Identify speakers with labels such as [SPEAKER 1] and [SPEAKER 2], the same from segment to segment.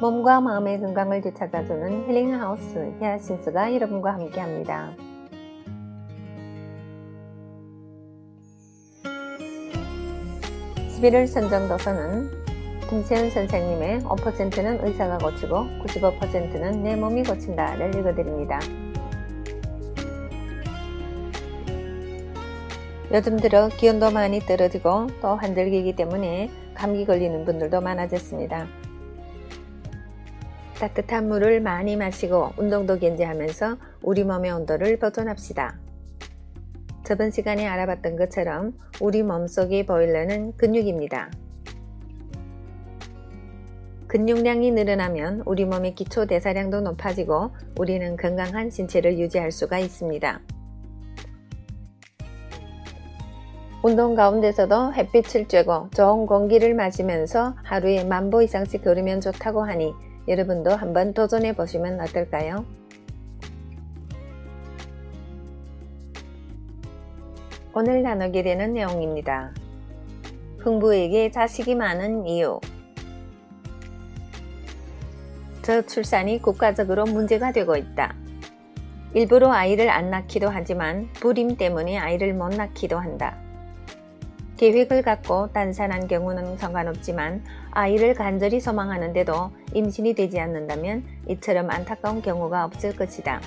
[SPEAKER 1] 몸과 마음의 건강을 되찾아주는 힐링하우스 히아신스가 여러분과 함께합니다. 11월 선정도서는 김채은 선생님의 5%는 의사가 고치고 95%는 내 몸이 고친다를 읽어드립니다. 요즘 들어 기온도 많이 떨어지고 또 환절기이기 때문에 감기 걸리는 분들도 많아졌습니다. 따뜻한 물을 많이 마시고 운동도 견제하면서 우리 몸의 온도를 보존합시다. 저번 시간에 알아봤던 것처럼 우리 몸속의 보일러는 근육입니다. 근육량이 늘어나면 우리 몸의 기초 대사량도 높아지고 우리는 건강한 신체를 유지할 수가 있습니다. 운동 가운데서도 햇빛을 쬐고 좋은 공기를 마시면서 하루에 10,000보 이상씩 걸으면 좋다고 하니 여러분도 한번 도전해 보시면 어떨까요? 오늘 나누게 되는 내용입니다. 흥부에게 자식이 많은 이유. 저출산이 국가적으로 문제가 되고 있다. 일부러 아이를 안 낳기도 하지만 불임 때문에 아이를 못 낳기도 한다. 계획을 갖고 단산한 경우는 상관없지만 아이를 간절히 소망하는데도 임신이 되지 않는다면 이처럼 안타까운 경우가 없을 것이다.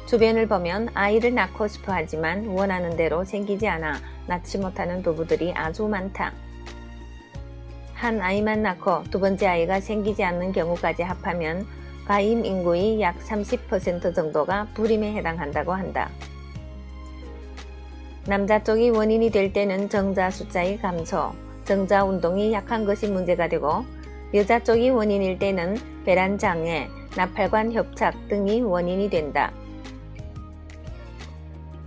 [SPEAKER 1] 주변을 보면 아이를 낳고 싶어 하지만 원하는 대로 생기지 않아 낳지 못하는 부부들이 아주 많다. 한 아이만 낳고 두 번째 아이가 생기지 않는 경우까지 합하면 가임 인구의 약 30% 정도가 불임에 해당한다고 한다. 남자 쪽이 원인이 될 때는 정자 숫자의 감소, 정자 운동이 약한 것이 문제가 되고 여자 쪽이 원인일 때는 배란 장애, 나팔관 협착 등이 원인이 된다.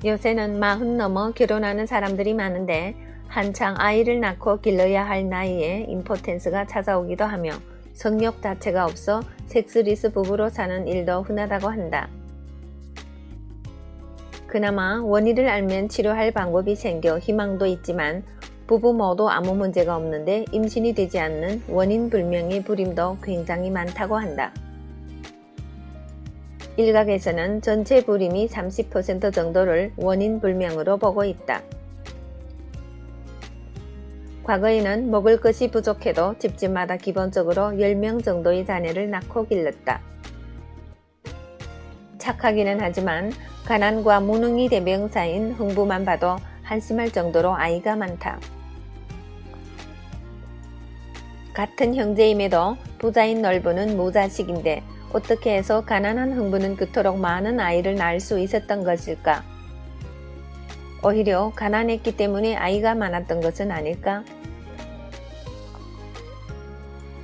[SPEAKER 1] 요새는 40 넘어 결혼하는 사람들이 많은데 한창 아이를 낳고 길러야 할 나이에 임포텐스가 찾아오기도 하며 성욕 자체가 없어 섹스리스 부부로 사는 일도 흔하다고 한다. 그나마 원인을 알면 치료할 방법이 생겨 희망도 있지만 부부 모두 아무 문제가 없는데 임신이 되지 않는 원인 불명의 불임도 굉장히 많다고 한다. 일각에서는 전체 불임이 30% 정도를 원인 불명으로 보고 있다. 과거에는 먹을 것이 부족해도 집집마다 기본적으로 10명 정도의 자녀를 낳고 길렀다. 착하기는 하지만 가난과 무능의 대명사인 흥부만 봐도 한심할 정도로 아이가 많다. 같은 형제임에도 부자인 놀부는 무자식인데 어떻게 해서 가난한 흥부는 그토록 많은 아이를 낳을 수 있었던 것일까? 오히려 가난했기 때문에 아이가 많았던 것은 아닐까?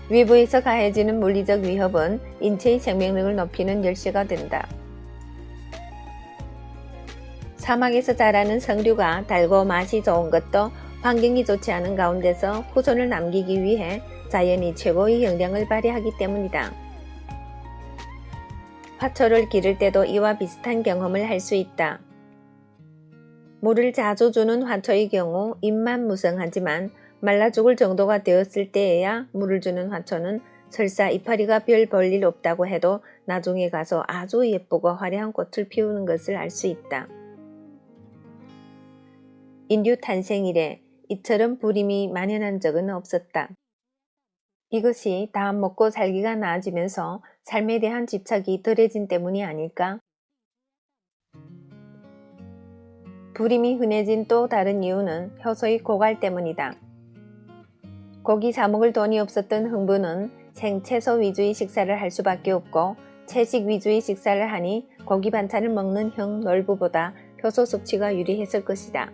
[SPEAKER 1] 외부에서 가해지는 물리적 위협은 인체의 생명력을 높이는 열쇠가 된다. 사막에서 자라는 석류가 달고 맛이 좋은 것도 환경이 좋지 않은 가운데서 후손을 남기기 위해 자연이 최고의 영향을 발휘하기 때문이다. 화초를 기를 때도 이와 비슷한 경험을 할 수 있다. 물을 자주 주는 화초의 경우 잎만 무성하지만 말라 죽을 정도가 되었을 때에야 물을 주는 화초는 설사 이파리가 별 볼 일 없다고 해도 나중에 가서 아주 예쁘고 화려한 꽃을 피우는 것을 알 수 있다. 인류 탄생 이래 이처럼 불임이 만연한 적은 없었다. 이것이 다 먹고 살기가 나아지면서 삶에 대한 집착이 덜해진 때문이 아닐까? 불임이 흔해진 또 다른 이유는 효소의 고갈 때문이다. 고기 사 먹을 돈이 없었던 흥부는 생채소 위주의 식사를 할 수밖에 없고 채식 위주의 식사를 하니 고기 반찬을 먹는 형 놀부보다 효소 섭취가 유리했을 것이다.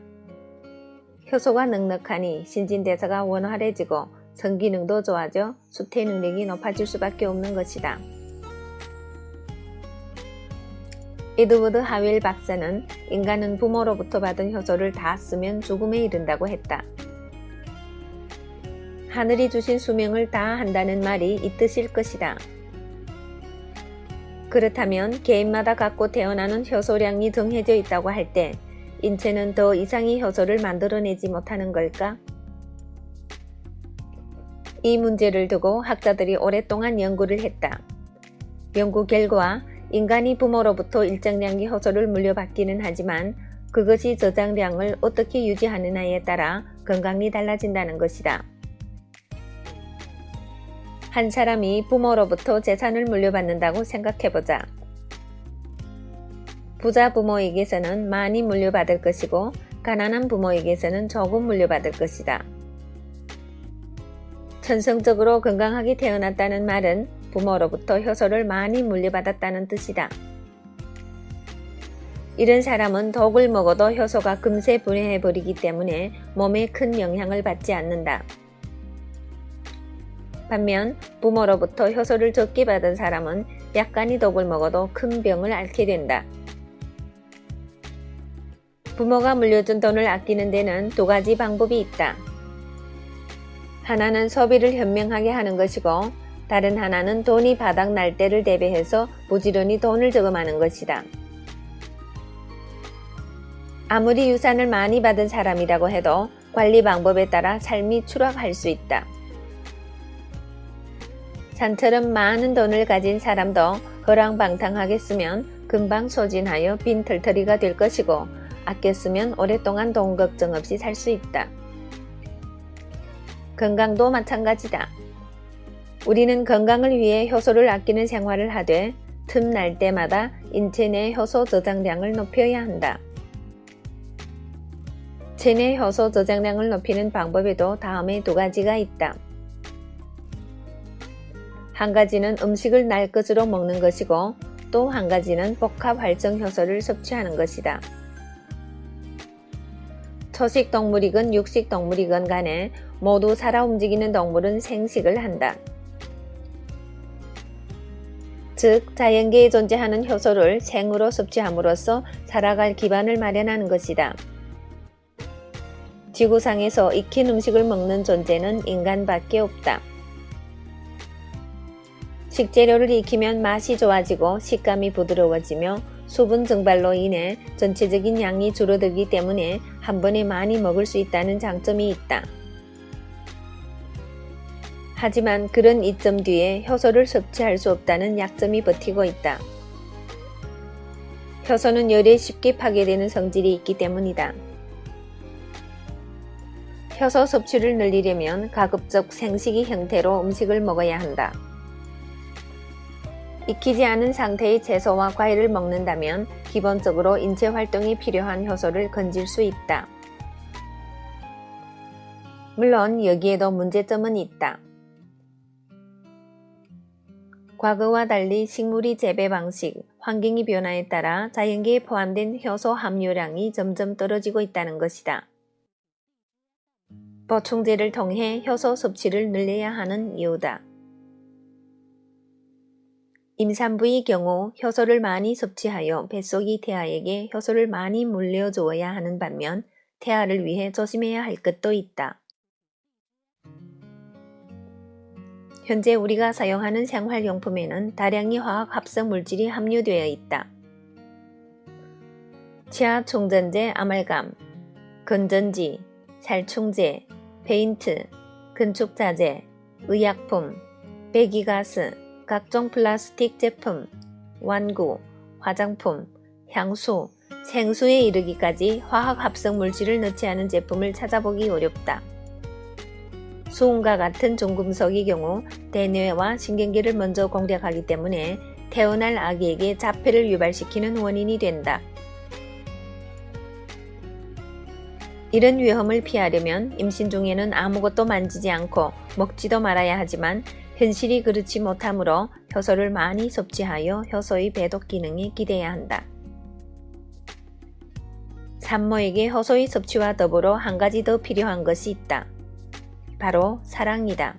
[SPEAKER 1] 효소가 넉넉하니 신진대사가 원활해지고 성기능도 좋아져 수태 능력이 높아질 수밖에 없는 것이다. 에드워드 하웰 박사는 인간은 부모로부터 받은 효소를 다 쓰면 죽음에 이른다고 했다. 하늘이 주신 수명을 다 한다는 말이 이 뜻일 것이다. 그렇다면 개인마다 갖고 태어나는 효소량이 정해져 있다고 할 때 인체는 더 이상의 효소를 만들어내지 못하는 걸까? 이 문제를 두고 학자들이 오랫동안 연구를 했다. 연구 결과 인간이 부모로부터 일정량의 효소를 물려받기는 하지만 그것이 저장량을 어떻게 유지하느냐에 따라 건강이 달라진다는 것이다. 한 사람이 부모로부터 재산을 물려받는다고 생각해보자. 부자 부모에게서는 많이 물려받을 것이고 가난한 부모에게서는 조금 물려받을 것이다. 천성적으로 건강하게 태어났다는 말은 부모로부터 효소를 많이 물려받았다는 뜻이다. 이런 사람은 독을 먹어도 효소가 금세 분해해버리기 때문에 몸에 큰 영향을 받지 않는다. 반면 부모로부터 효소를 적게 받은 사람은 약간의 독을 먹어도 큰 병을 앓게 된다. 부모가 물려준 돈을 아끼는 데는 두 가지 방법이 있다. 하나는 소비를 현명하게 하는 것이고 다른 하나는 돈이 바닥날 때를 대비해서 부지런히 돈을 저금하는 것이다. 아무리 유산을 많이 받은 사람이라고 해도 관리 방법에 따라 삶이 추락할 수 있다. 산처럼 많은 돈을 가진 사람도 허랑방탕하게 쓰면 금방 소진하여 빈털터리가 될 것이고 아껴 쓰면 오랫동안 돈 걱정 없이 살 수 있다. 건강도 마찬가지다. 우리는 건강을 위해 효소를 아끼는 생활을 하되 틈날 때마다 인체 내 효소 저장량을 높여야 한다. 체내 효소 저장량을 높이는 방법에도 다음에 두 가지가 있다. 한 가지는 음식을 날 것으로 먹는 것이고 또 한 가지는 복합 활성 효소를 섭취하는 것이다. 초식 동물이건 육식 동물이건 간에 모두 살아 움직이는 동물은 생식을 한다. 즉 자연계에 존재하는 효소를 생으로 섭취함으로써 살아갈 기반을 마련하는 것이다. 지구상에서 익힌 음식을 먹는 존재는 인간밖에 없다. 식재료를 익히면 맛이 좋아지고 식감이 부드러워지며 수분 증발로 인해 전체적인 양이 줄어들기 때문에 한 번에 많이 먹을 수 있다는 장점이 있다. 하지만 그런 이점 뒤에 효소를 섭취할 수 없다는 약점이 버티고 있다. 효소는 열에 쉽게 파괴되는 성질이 있기 때문이다. 효소 섭취를 늘리려면 가급적 생식의 형태로 음식을 먹어야 한다. 익히지 않은 상태의 채소와 과일을 먹는다면 기본적으로 인체 활동에 필요한 효소를 건질 수 있다. 물론 여기에도 문제점은 있다. 과거와 달리 식물의 재배 방식, 환경의 변화에 따라 자연계에 포함된 효소 함유량이 점점 떨어지고 있다는 것이다. 보충제를 통해 효소 섭취를 늘려야 하는 이유다. 임산부의 경우 효소를 많이 섭취하여 뱃속의 태아에게 효소를 많이 물려주어야 하는 반면 태아를 위해 조심해야 할 것도 있다. 현재 우리가 사용하는 생활용품에는 다량의 화학 합성 물질이 함유되어 있다. 치아 충전제 아말감, 건전지, 살충제, 페인트, 건축자재, 의약품, 배기가스, 각종 플라스틱 제품, 완구, 화장품, 향수, 생수에 이르기까지 화학 합성 물질을 넣지 않은 제품을 찾아보기 어렵다. 수은과 같은 중금속의 경우 대뇌와 신경계를 먼저 공략하기 때문에 태어날 아기에게 자폐를 유발시키는 원인이 된다. 이런 위험을 피하려면 임신 중에는 아무것도 만지지 않고 먹지도 말아야 하지만 현실이 그렇지 못하므로 효소를 많이 섭취하여 효소의 배독 기능에 기대야 한다. 산모에게 효소의 섭취와 더불어 한 가지 더 필요한 것이 있다. 바로 사랑이다.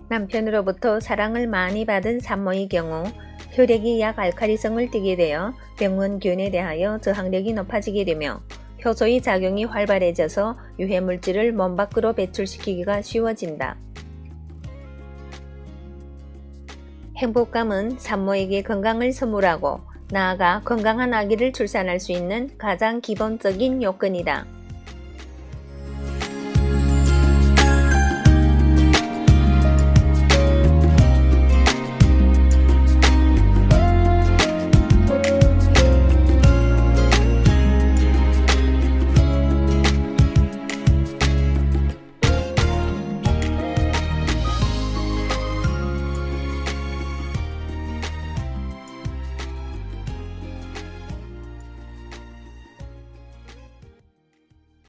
[SPEAKER 1] 남편으로부터 사랑을 많이 받은 산모의 경우 혈액이 약 알칼리성을 띠게 되어 병원균에 대하여 저항력이 높아지게 되며 효소의 작용이 활발해져서 유해물질을 몸 밖으로 배출시키기가 쉬워진다. 행복감은 산모에게 건강을 선물하고 나아가 건강한 아기를 출산할 수 있는 가장 기본적인 요건이다.